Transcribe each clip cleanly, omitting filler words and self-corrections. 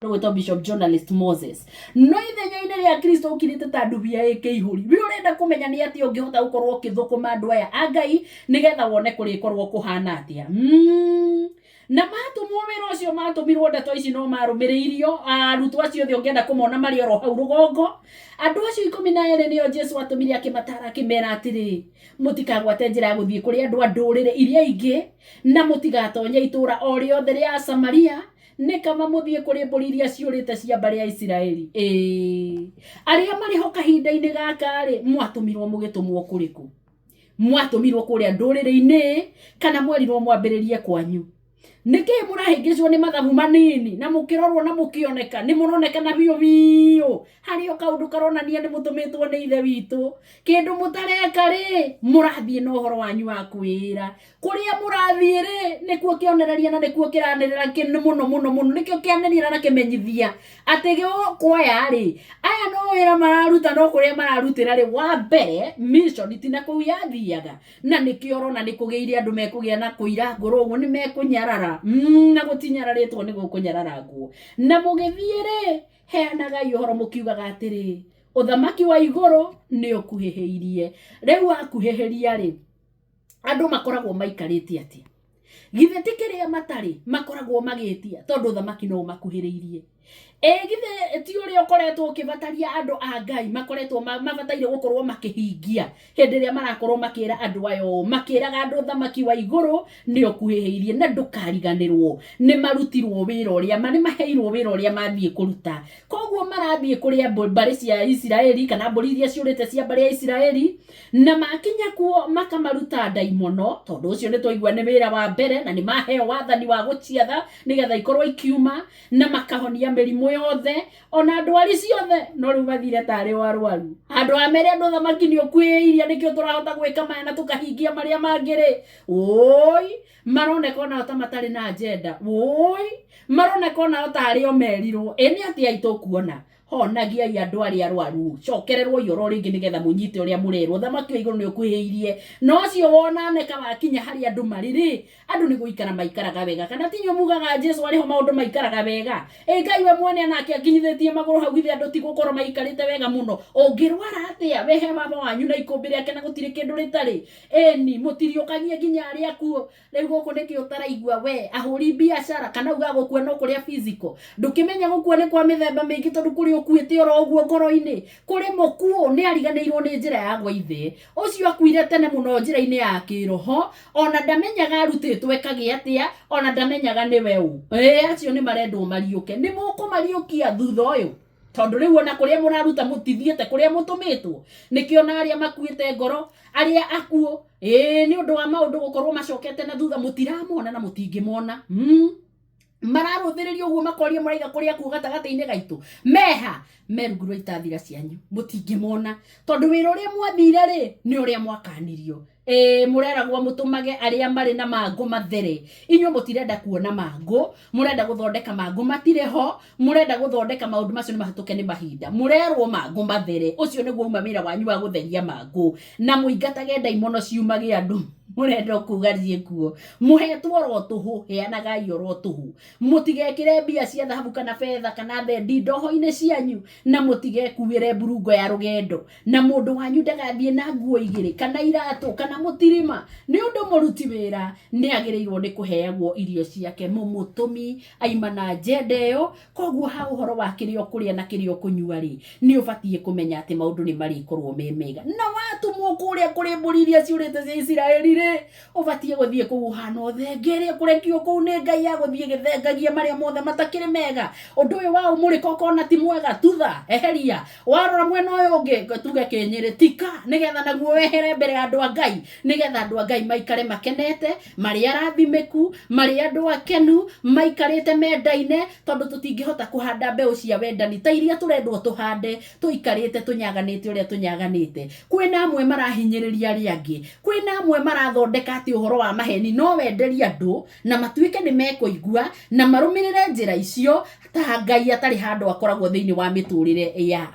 rwetwo Bishop Journalist Moses no ithenya-inĩ rĩa Kristo ukirite ta ndubia ĩkĩihũri we urenda kumenya nĩ atĩ ũngĩhota gukorwo ũkĩthũkũma andũ aya a Ngai nigetha wone kũrĩkorwo kũhana atĩa na matumwo wĩra ũcio matumirwo ndeto ici no marũmĩrĩirio arutwo acio othe ũngĩenda kũmona marĩ oro hau rũgongo andũ acio 12 nĩo Jesu atumire akĩmatara akĩmera atĩrĩ mũtikagwate njĩra ya gũthiĩ kũrĩ andũ a ndũrĩrĩ iria ingĩ na mũtigatonye itũra o rĩothe rĩa Samaria nĩ kama mũthiĩ kũrĩ mbũri iria ciũrĩte cia mbarĩ ya Isiraeli arĩa marĩ ho kahinda-inĩ gaka rĩ mwatũmirwo mũgĩtũmwo kũrĩkũ mwatũmirwo kũrĩa ndũrĩrĩ-inĩ kana mwerirwo mwambĩrĩrie kwanyu nĩkĩ mũrahĩngĩcwo nĩ mathabu manini na mũkĩrorwo na mũkĩoneka nĩ mũroneka na biũ harĩ o kaũndũ karonania nĩ mũtũmĩtwo nĩ ithe witũ kĩndũ mũtareka rĩ mũrathiĩ na ũhoro wanyu wa kwĩra kũrĩa mũrathiĩ rĩ nĩkuo kĩonereria na nĩkuo kĩranĩrĩra mũno nĩkĩo kĩanĩrĩra na kĩmenyithia atĩ gĩokwaya rĩ aya no wĩra mararuta no kũrĩa mararutĩra rĩ wa mbere mission ti na kũu yathiaga na nĩkĩo ũrona nĩ kũgĩire andũ mekũgĩa na kũira ngoro ũguo nĩ mekũnyarara na gũtinyararĩtwo nĩ gũkũnyararangwo na mũgĩthiĩ rĩ heanagai ũhoro mũkiugaga atĩrĩ ũthamaki wa igũrũ nĩ ũkuhĩhĩirie rĩu akuhĩhĩria rĩ andũ makoragwo maikarĩte atĩa githĩ ti kĩrĩa matarĩ makoragwo magĩtia tondũ ũthamaki no makuhĩrĩirie githĩ ti ũrĩa ũkoretwo ũkĩbataria andũ a Ngai makoretwo mabataire gũkorwo makĩhingia hĩndĩ ĩrĩa marakorwo makĩra andũ ayo makĩraga andũ ũthamaki wa igũrũ nĩ ũkuhĩhĩirie na ndũkariganĩrwo nĩ marutirwo wĩra ũrĩa nĩ maheirwo wĩra ũrĩa mathiĩ kũruta koguo marathiĩ kũrĩa mbarĩ cia Isiraeli kana mbũri iria ciũrĩte cia mbarĩ ya Isiraeli na makinya kuo makamaruta ndaimono tondũ ũcio nĩ twaigua nĩ wĩra wa mbere na nĩ maheo wathani wa gũciatha nĩgetha ikorwo ikiuma na makahonia mĩrimũ yothe ona ndwari ciothe no rĩu mathire tarĩ warwaru andũ a mere andũ thamaki nĩ ũkwĩiria nĩkĩo tũrahota gwĩka maya na tũkahingia marĩa mangĩ rĩ oi maroneka ona ta matarĩ na agenda oi maroneka ona tarĩ o merirwo nĩ atĩ aitũ kuona honagiai andũ arĩa arwaru cokererwo yoro rĩngĩ nĩgetha mũnyite ũrĩa mũrerwo thamaki wa igũrũ nĩ ũkwĩhĩirie no cio wonaneka wakinya harĩ andũ marĩ rĩ andũ nĩ gũikara maikaraga wega kana tinyo mugaga Jesu arĩho maũndũ maikaraga wega Ngai we mwene nake akinyithĩtie magũrũ hau ithe andũ ti gũkorwo maikarĩte wega mũno ũngĩrwara atĩa wehe baba wanyu na ikũmbĩ rĩake na gũtirĩ kĩndũ rĩtarĩ eni mũtiriũkagie nginya arĩa kuo rĩu gũkũ nĩkĩ ũtaraigua we ahũri biacara kana uga gũkua no kũrĩa physical ndũkĩmenya gũkua nĩ kwa mĩthemba mĩingĩ tondũ kũrĩ ũkuĩte oro ũguo ngoro-inĩ kũrĩ mũkuo nĩ ariganĩirwo nĩ njĩra ya gwa ithe ũcio akuire tene mũno njĩra-inĩ ya kĩroho ona ndamenyaga arutĩtwo ekage atĩa ona ndamenyaga nĩwe ũ acio nĩ marendwo mariũke nĩ mũkũmariũkia thutha ũyũ tondũ rĩu ona kũrĩa mũraruta mũtithiĩte kũrĩa mũtũmĩtwo nĩkĩo na arĩa makuĩte ngoro arĩa akuo nĩ ũndũ wa maũndũ gũkorwo macokete na thutha mũtiramona na mũtingĩmona mararũthĩrĩrio ũguo makoria mũraiga kũrĩa kuo gatagatĩ-inĩ gaitũ meha merugurwo itathira cianyu mũtingĩmona tondũ wĩra ũrĩa mwathire rĩ nĩ ũrĩa mwakanirio mũreragwo mũtũmage arĩa marĩ na mangũ mathere inyuĩ mũtirenda kuona mangũ mũrenda gũthondeka mangũ matirĩ ho mũrenda gũthondeka maũndũ macio nĩ mahetũke nĩ mahinda mũrerwo mangũ mathere ũcio nĩguo uma wĩra wanyu wa gũtheria mangũ na mũingatage ndaimono ciumage andũ mũrenda kugarie kuo mũhetwo ro tũhũ heanagai oro tũhũ mũtigekĩre mbia cia thahabu kana fedha kana thendi ndoho-inĩ cianyu na mũtigekuĩre burungo ya rũgendo na mũndũ wanyu ndagathiĩ na nguo igĩrĩ kana iratũ kana mũtirima nĩ ũndũ mũruti wĩra nĩ agĩrĩirwo nĩ kũheagwo irio ciake mũmũtũmi aima na agenda ĩyo koguo ha ũhoro wa kĩrĩa ũkũrĩa na kĩrĩa ũkũnyua rĩ nĩ ũbatiĩ kũmenya atĩ maũndũ nĩ marĩkorwo me mega na watumwo kũrĩa kũrĩ mbũri iria ciũrĩte cia Isiraeli rĩ ũbatiĩ gũthiĩ kũu hana ũthengere kũrekio kũu nĩ Ngai ya gũthiĩ gĩthengagia marĩa mothe matakĩrĩ mega ũndũ ũyũ wa ũmũrĩka ũkona ti mwega tutha eheria warora mwena ũyũ ũngĩ tuge Kĩnyĩrĩ tika nĩgetha naguo wehere mbere ya andũ a Ngai nĩgetha andũ a Ngai maikare makenete marĩ arathimĩku marĩ andũ akenu maikarĩte mendaine tondũ tũtingĩhota kũhanda mbeũ cia wendani ta iria tũrendwo tũhande tũikarĩte tũnyaganĩte ũrĩa tũnyaganĩte kwĩna amwe marahinyĩrĩria arĩa angĩ kwĩna amwe ũrathondeka ati ũhoro wa maheni no wenderia andũ na matuĩke nĩ mekũigua na marũmĩrĩre njĩra icio ta Ngai atarĩ handũ akoragwo thĩinĩ wa mĩtũrĩre ya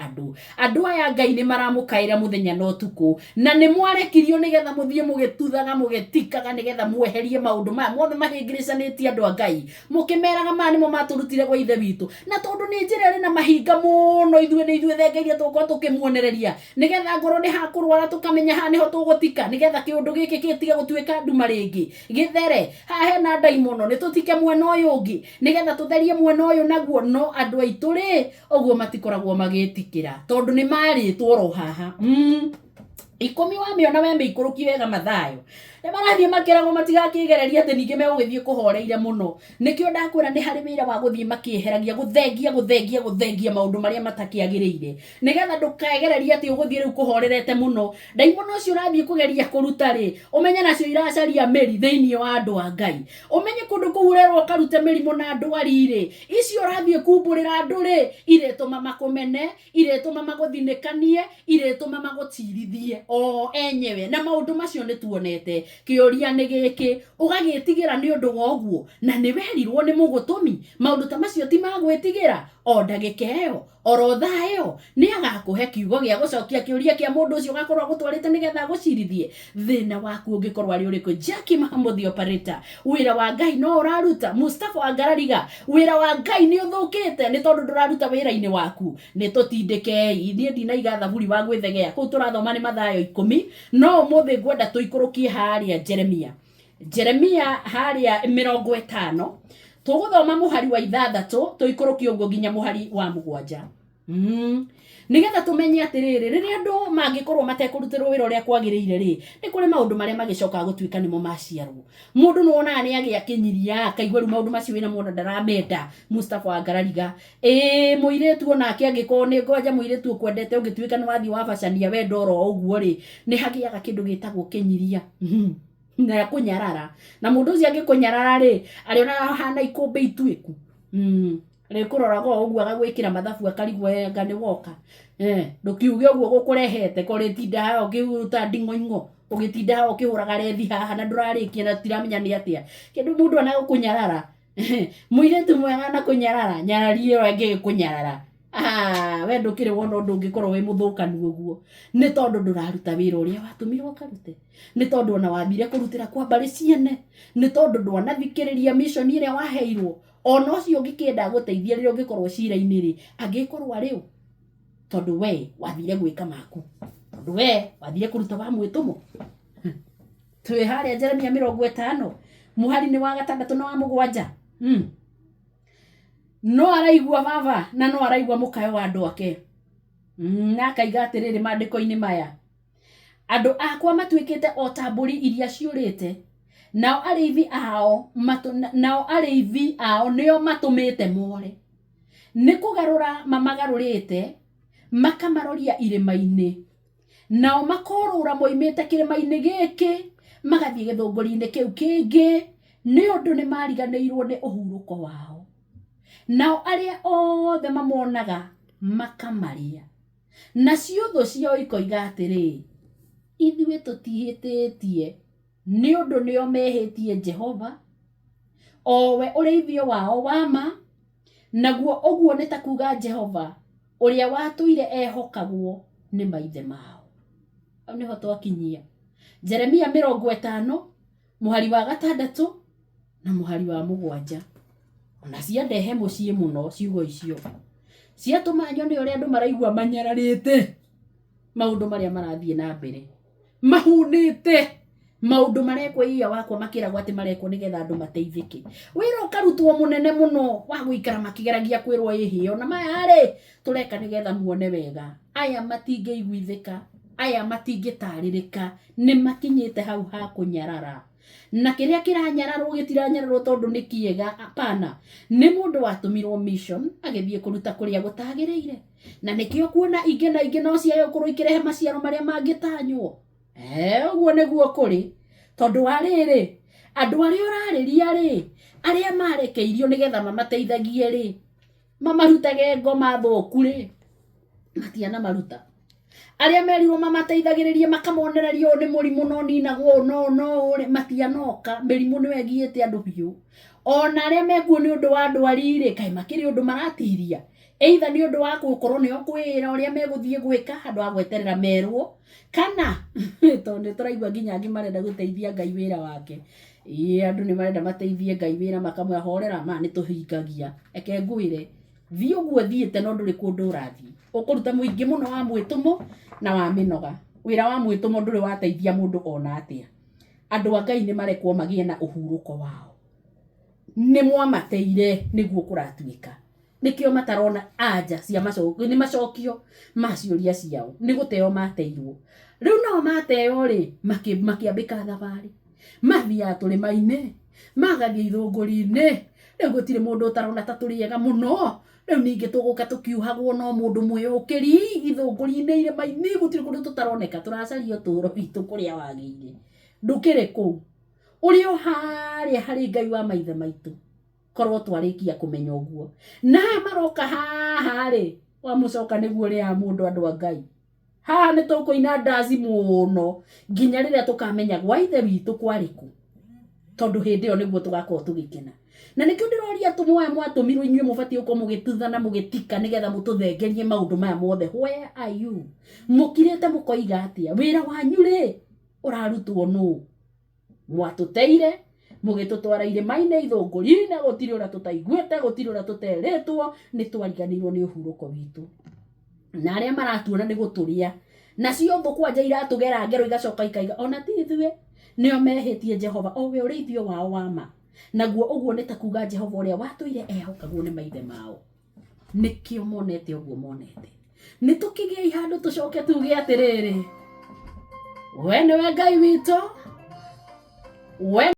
andũ aya Ngai nĩ maramũkaĩra mũthenya na ũtukũ na nĩ mwarekirio nĩgetha mũthiĩ mũgĩtuthaga mũgĩtikaga nĩgetha mweherie maũndũ maya mothe mahĩngĩrĩcanĩtie andũ a Ngai mũkĩmeraga maya nĩmo matũrutire gwa ithe witũ na tondũ nĩ njĩra ĩrĩ na mahinga mũno ithuĩ thengeirie tũkorwo tũkĩmuonereria nĩgetha ngoro nĩ hakũrwara tũkamenya haha nĩho tũgũtika nĩgetha kĩũndũ gĩkĩ gĩtige gũtuĩka nduma rĩngĩ gĩthere haha hena ndaimono nĩ tũtike mwena ũyũ ũngĩ nĩgetha tũtherie mwena ũyũ naguo no andũ aitũ rĩ ũguo matikoragwo magĩtikĩra tondũ nĩ marĩtwo ro haha ikũmi wa mĩona we mĩikũrũki wega mathayo nĩ marathiĩ makĩragwo matigakĩgereria atĩ ningĩ megũgĩthiĩ kũhoreire mũno nĩkĩo ndakwĩra nĩ harĩ wĩra wa gũthiĩ makĩeheragia gũthengia maũndũ marĩa matakĩagĩrĩire nĩgetha ndũkagereria atĩ ũgũthiĩ rĩu kũhorerete mũno ndaimono ũcio ũrathiĩ kũgeria kũruta rĩ ũmenye nacio iracaria mĩri thĩinĩ wa andũ a Ngai ũmenye kũndũ kũu ũrerwo karute mĩrimũ na ndwari rĩ icio ũrathiĩ kumbũrĩra andũ rĩ iretũma makũmene iretũma magũthinĩkanie iretũma magũtirithie o enyewe na maũndũ macio nĩ tuonete kĩũria nĩ gĩkĩ ũgagĩtigĩra nĩ ũndũ wa ũguo na nĩ werirwo nĩ mũgũtũmi maũndũ ta macio ti magwĩtigĩra o ndagĩka ĩyo oro thaa ĩyo nĩ agakũhe kiugo gĩa gũcokia kĩũria kĩa mũndũ ũcio ũgakorwo agũtwarĩte nĩgetha agũcirithie thĩna waku ũngĩkorwo arĩ ũrĩkũ Jackie Mahamud operator wĩra wa Ngai no ũraruta Mustafa wa Ngarariga wĩra wa Ngai nĩ ũthũkĩte nĩ tondũ ndũraruta wĩra-inĩ waku nĩ tũtindĩkei niĩ ndinaiga thaburi wa gwĩthegea kũu tũrathoma nĩ Mathayo 10 no ũmũthĩ ngwenda tũikũrũkie harĩa Jeremia harĩa 50 tũgũthoma mũhari wa 6 tũikũrũkie ũguo nginya mũhari wa 7 nĩgetha tũmenye atĩrĩrĩ rĩrĩa andũ mangĩkorwo matekũrutĩrwo wĩra ũrĩa kwagĩrĩire rĩ nĩ kũrĩ maũndũ marĩa magĩcokaga gũtuĩka nĩmo maciarwo mũndũ nĩ wonaga nĩ agĩa kĩnyiria akaigua rĩu maũndũ macio wĩna muona ndaramenda Mustafa wa Ngarariga mũirĩtu onake angĩkorwo nĩ ngoja mũirĩtu ũkwendete ũngĩtuĩka nĩ wathiĩ wabacania wendo oro ũguo rĩ nĩ hagĩaga kĩndũ gĩtagwo kĩnyiria na kũnyarara na mũndũ ũcio angĩkũnyarara rĩ arĩona hana ikũmbĩ ituĩku rĩkũroraga ũguo agagwĩkĩra mathabu akarigwo anga nĩ woka ndũkiuge ũguo gũkũrehete kũrĩtinda haha ũkĩruta nding'oing'o ũgĩtinda haha ũkĩhũraga rethi haha na ndũrarĩkia na tiramenya nĩ atĩa kĩndũ mũndũ ana gũkũnyarara mũirĩtu mwega na kũnyarara nyararie ĩyo angĩgĩkũnyarara we ndũkĩrĩ wona ũndũ ũngĩkorwo wĩ mũthũkanu ũguo nĩ tondũ ndũraruta wĩra ũrĩa watũmirwo karute nĩ tondũ ona wathire kũrutĩra kwa mbarĩ ciene nĩ tondũ ndwanathikĩrĩria mission ĩrĩa waheirwo ona ũcio ũngĩkĩenda gũteithia rĩrĩa ũngĩkorwo cira-inĩ rĩ angĩkorwo arĩ tondũ we wathire gwĩka maku tondũ we wathire kũruta wa mwĩtũmo twĩ harĩa Jeremia 50 mũhari-inĩ wa 6 na wa 7 no araigua baba na no araigua mũkayo wa andũ ake na akaiga atĩrĩrĩ maandĩko-inĩ maya andũ akwa matuĩkĩte o ta mbũri iria ciũrĩte nao arĩithi ao nĩo matũmĩte more nĩ kũgarũra mamagarũrĩte makamaroria irĩma-inĩ nao makorũra moimĩte kĩrĩma-inĩ gĩkĩ magathiĩ gĩthũngũri-inĩ kĩu kĩngĩ nĩ ũndũ nĩ mariganĩirwo nĩ ũhurũko wao nao arĩa othe mamonaga makamarĩa nacio thũ ciao ikoiga atĩrĩ ithuĩ tũtihĩtĩtie nĩ ũndũ nĩo mehĩtie Jehova owe ũrĩithio wao wama naguo ũguo nĩ ta kuga Jehova ũrĩa watũire ehokagwo nĩ maithe mao au nĩho twakinyia Jeremia 50 mũhari wa 6 na mũhari wa 7 ona ciandehe mũciĩ mũno ciugo icio ciatũma nyone ũrĩa andũ maraigua manyararĩte maũndũ marĩa marathiĩ na mbere mahunĩte maũndũ marekwo iya wakwa makĩragwo atĩ marekwo nĩgetha andũ mateithĩke wĩra ũkarutwo mũnene mũno wa gũikara makĩgeragia kwĩrwo ĩhĩo na maya rĩ tũreka nĩgetha muone wega aya matingĩiguithĩka aya matingĩtarĩrĩka nĩ makinyĩte hau ha kũnyarara na kĩrĩa kĩranyararwo gĩtiranyararwo tondũ nĩ kĩega hapana nĩ mũndũ watũmirwo mission agĩthiĩ kũruta kũrĩa gũtagĩrĩire na nĩkĩo kuona ingĩ no ciayo kũrwo ikĩrehe maciaro marĩa mangĩtanywo ũguo nĩguo kũrĩ tondũ warĩrĩ andũ arĩa ũrarĩria rĩ arĩa marekeirio nĩgetha mamateithagie rĩ mamarutage ngoma thũku rĩ matiana maruta aria merirwo mamateithagiririe makamonererio ni murimu no ninagwo no matianoka mirimu ni wegiete andu biu ona aria mekuo ni undu wa ndwari ri kai makiri undu maratiria either ni undu wa gukorwo nio kwira uria meguthie gwika handu ha gweterera merwo kana tondu turaigua nginya angi marenda guteithia Ngai wira wake andu ni marenda mateithie Ngai wira makamwehorera ma ni tuhingagia eke ngwire thii uguo thiite no nduri kundu urathii ukuruta muingi muno wa mwitumo na wa minoga wira wa mwitumo nduri wateithia mundu ona atia andu a Ngai ni marekwo magie na uhuruko wao ni mwamateire niguo kuratuika nikio matarona anja cia macokio ni macokio maciuria ciao ni guteo mateirwo riu no mateo ri makiambika thabari mathia turimaine magathie ithunguri-ini riu gutire mundu utarona ta turiega muno riu ningi tuguka tukiuhagwo no mundu mwiyukiri ithunguri-ini ire maini gutire kundu tutaroneka turacaria uturo witu kuria wagire ndukire ku urio haria hari Ngai wa maithe maitu korwo twarikia kumenya uguo na maroka haha ri wa mucoka niguo ria mundu andu a Ngai haha ni tukuina ndaci muno nginya riria tukamenya gwa ithe witu kwariku tondu hindi yo niguo tugakorwo tugikena na nikio ndiroria tumwe mwatumirwo inyuĩ mubatie uko mugituthana mugitika nigetha mututhengerie maundu maya mothe where are you mukirite mukoiga atia wira wanyu ri urarutwo nu mwatuteire mugitutwara irima-ini ithunguri-ini gutiri ura tutaiguite gutiri ura tuteritwo ni twariganirwo ni uhuruko witu na aria maratuona ni guturia nacio mbu kwanja iratugera ngero igacoka ikaiga ona ti ithue nio mehitie Jehova o we urithio wao wama naguo uguo ni ta kuga Jehova uria watuire ehokagwo ni maithe mao nikio monete uguo monete ni tukigia handu tucoke tuge atiriri we niwe Ngai witu we